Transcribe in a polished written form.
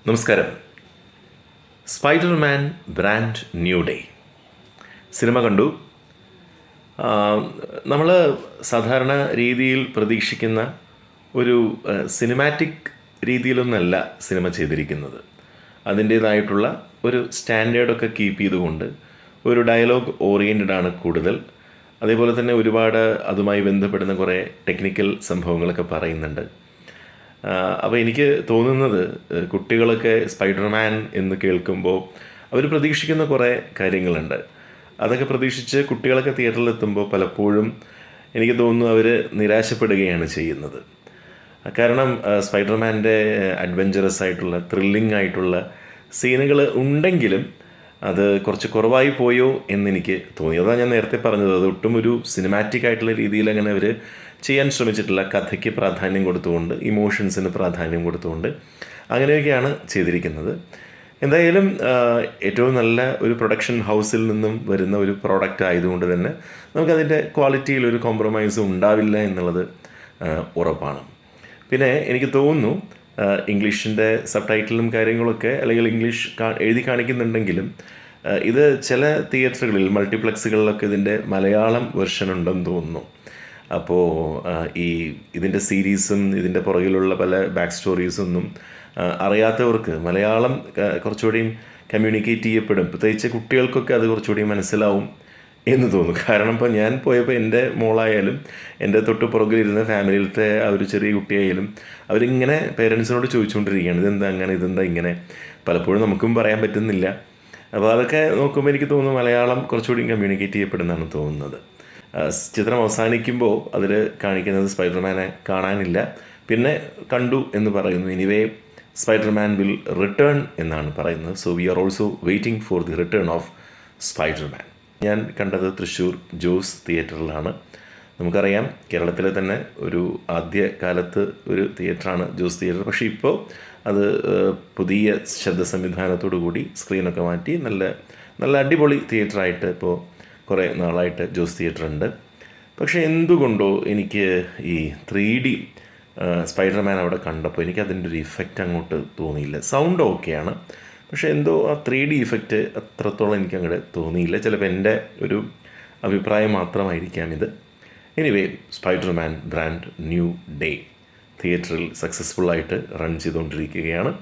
നമസ്കാരം. Spiderman brand new day cinema കണ്ടു. നമ്മൾ സാധാരണ രീതിയിൽ പ്രതീക്ഷിക്കുന്ന ഒരു സിനിമാറ്റിക് രീതിയിലൊന്നല്ല സിനിമ ചെയ്തിരിക്കുന്നത്. അതിൻ്റേതായിട്ടുള്ള ഒരു സ്റ്റാൻഡേർഡൊക്കെ കീപ്പ് ചെയ്തുകൊണ്ട് ഒരു ഡയലോഗ് ഓറിയൻറ്റഡാണ് കൂടുതൽ. അതേപോലെ തന്നെ ഒരുപാട് അതുമായി ബന്ധപ്പെടുന്ന കുറേ ടെക്നിക്കൽ സംഭവങ്ങളൊക്കെ പറയുന്നുണ്ട്. അപ്പോൾ എനിക്ക് തോന്നുന്നത് കുട്ടികളൊക്കെ സ്പൈഡർമാൻ എന്ന് കേൾക്കുമ്പോൾ അവർ പ്രതീക്ഷിക്കുന്ന കുറേ കാര്യങ്ങളുണ്ട്. അതൊക്കെ പ്രതീക്ഷിച്ച് കുട്ടികളൊക്കെ തിയേറ്ററിലെത്തുമ്പോൾ പലപ്പോഴും എനിക്ക് തോന്നുന്നു അവർ നിരാശപ്പെടുകയാണ് ചെയ്യുന്നത്. കാരണം സ്പൈഡർമാൻ്റെ അഡ്വഞ്ചറസ് ആയിട്ടുള്ള ത്രില്ലിംഗ് ആയിട്ടുള്ള സീനുകൾ ഉണ്ടെങ്കിലും അത് കുറച്ച് കുറവായി പോയോ എന്നെനിക്ക് തോന്നി. അതാണ് ഞാൻ നേരത്തെ പറഞ്ഞത്. അത് ഒട്ടും ഒരു സിനിമാറ്റിക് ആയിട്ടുള്ള രീതിയിൽ അങ്ങനെ അവർ ചെയ്യാൻ ശ്രമിച്ചിട്ടില്ല. കഥയ്ക്ക് പ്രാധാന്യം കൊടുത്തുകൊണ്ട്, ഇമോഷൻസിന് പ്രാധാന്യം കൊടുത്തുകൊണ്ട് അങ്ങനെയൊക്കെയാണ് ചെയ്തിരിക്കുന്നത്. എന്തായാലും ഏറ്റവും നല്ല ഒരു പ്രൊഡക്ഷൻ ഹൗസിൽ നിന്നും വരുന്ന ഒരു പ്രോഡക്റ്റ് ആയതുകൊണ്ട് തന്നെ നമുക്കതിൻ്റെ ക്വാളിറ്റിയിൽ ഒരു കോംപ്രമൈസും ഉണ്ടാവില്ല എന്നുള്ളത് ഉറപ്പാണ്. പിന്നെ എനിക്ക് തോന്നുന്നു ഇംഗ്ലീഷിൻ്റെ സബ് ടൈറ്റിലും കാര്യങ്ങളൊക്കെ, അല്ലെങ്കിൽ ഇംഗ്ലീഷ് എഴുതി കാണിക്കുന്നുണ്ടെങ്കിലും ഇത് ചില തിയേറ്ററുകളിൽ, മൾട്ടിപ്ലക്സുകളിലൊക്കെ ഇതിൻ്റെ മലയാളം വെർഷൻ ഉണ്ടെന്ന് തോന്നുന്നു. അപ്പോൾ ഇതിൻ്റെ സീരീസും ഇതിൻ്റെ പുറകിലുള്ള പല ബാക്ക് സ്റ്റോറീസൊന്നും അറിയാത്തവർക്ക് മലയാളം കുറച്ചുകൂടിയും കമ്മ്യൂണിക്കേറ്റ് ചെയ്യപ്പെടും. പ്രത്യേകിച്ച് കുട്ടികൾക്കൊക്കെ അത് കുറച്ചുകൂടി മനസ്സിലാവും എന്ന് തോന്നുന്നു. കാരണം ഇപ്പോൾ ഞാൻ പോയപ്പോൾ എൻ്റെ മോളായാലും എൻ്റെ തൊട്ട് പുറകിലിരുന്ന ഫാമിലിയിലത്തെ ആ ഒരു ചെറിയ കുട്ടിയായാലും അവരിങ്ങനെ പേരൻസിനോട് ചോദിച്ചുകൊണ്ടിരിക്കുകയാണ്, ഇതെന്താ അങ്ങനെ, ഇതെന്താ ഇങ്ങനെ. പലപ്പോഴും നമുക്കും പറയാൻ പറ്റുന്നില്ല. അപ്പോൾ അതൊക്കെ നോക്കുമ്പോൾ എനിക്ക് തോന്നുന്നു മലയാളം കുറച്ചുകൂടി കമ്മ്യൂണിക്കേറ്റ് ചെയ്യപ്പെടുന്നതാണ് തോന്നുന്നത്. ചിത്രം അവസാനിക്കുമ്പോൾ അതിൽ കാണിക്കുന്നത് സ്പൈഡർമാനെ കാണാനില്ല, പിന്നെ കണ്ടു എന്ന് പറയുന്നു. എനിവേ സ്പൈഡർമാൻ വിൽ റിട്ടേൺ എന്നാണ് പറയുന്നത്. So we are also waiting for the return of Spiderman. ഞാൻ കണ്ടത് തൃശ്ശൂർ ജോസ് തിയേറ്ററിലാണ്. നമുക്കറിയാം കേരളത്തിലെ തന്നെ ഒരു ആദ്യ കാലത്ത് ഒരു തിയേറ്ററാണ് ജോസ് തിയേറ്റർ. പക്ഷേ ഇപ്പോൾ അത് പുതിയ ശബ്ദ സംവിധാനത്തോടു കൂടി സ്ക്രീനൊക്കെ മാറ്റി നല്ല അടിപൊളി തിയേറ്ററായിട്ട് ഇപ്പോൾ കുറേ നാളായിട്ട് ജോസ് തിയേറ്റർ ഉണ്ട്. പക്ഷേ എന്തുകൊണ്ടോ എനിക്ക് ഈ 3D സ്പൈഡർമാൻ അവിടെ കണ്ടപ്പോൾ എനിക്ക് അതിൻ്റെ ഒരു ഇഫക്റ്റ് അങ്ങോട്ട് തോന്നിയില്ല. സൗണ്ട് ഓക്കെയാണ്, പക്ഷേ എന്തോ ആ 3D ഇഫക്റ്റ് അത്രത്തോളം എനിക്ക് അങ്ങോട്ട് തോന്നിയില്ല. ചിലപ്പോൾ എൻ്റെ ഒരു അഭിപ്രായം മാത്രമായിരിക്കാം ഇത്. Anyway Spiderman brand new day തിയേറ്ററിൽ സക്സസ്ഫുള്ളായിട്ട് റൺ ചെയ്തുകൊണ്ടിരിക്കുകയാണ്.